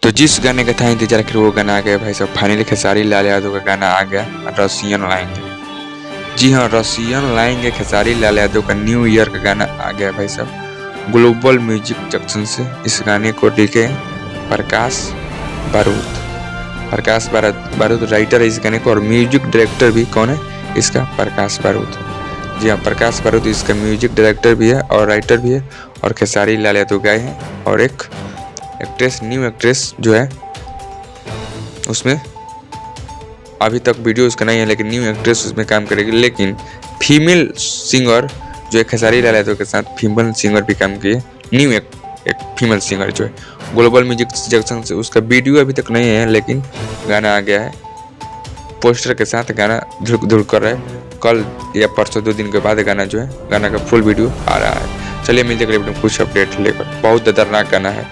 तो जिस गाने का था इंतजार आखिर वो गाना आ गया भाई साहब। फाइनली खेसारी लाल यादव का गाना आ गया, रसियन लाएंगे। जी हाँ, रसियन लाएंगे खेसारी लाल यादव का न्यू ईयर का गाना आ गया भाई साहब। ग्लोबल म्यूजिक जंक्शन से इस गाने को लिखे प्रकाश बारूद। प्रकाश बारूद राइटर है इस गाने को, और म्यूजिक डायरेक्टर भी कौन है इसका? प्रकाश बारूद। जी हाँ, प्रकाश बारूद इसका म्यूजिक डायरेक्टर भी है और राइटर भी है। और खेसारी लाल यादव गाए हैं, और एक एक्ट्रेस, न्यू एक्ट्रेस जो है उसमें अभी तक वीडियो उसका नहीं है, लेकिन न्यू एक्ट्रेस उसमें काम करेगी। लेकिन फीमेल सिंगर जो है खेसारी लाल यादव के साथ फीमेल सिंगर भी काम की है। न्यू एक फीमेल सिंगर जो है ग्लोबल म्यूजिक जंक्शन से, उसका वीडियो अभी तक नहीं है, लेकिन गाना आ गया है पोस्टर के साथ। गाना धुड़ कर रहा है, कल या परसों 2 दिन के बाद गाना जो है, गाना का फुल वीडियो आ रहा है। चलिए मिलते हैं कुछ अपडेट लेकर। बहुत खतरनाक गाना है।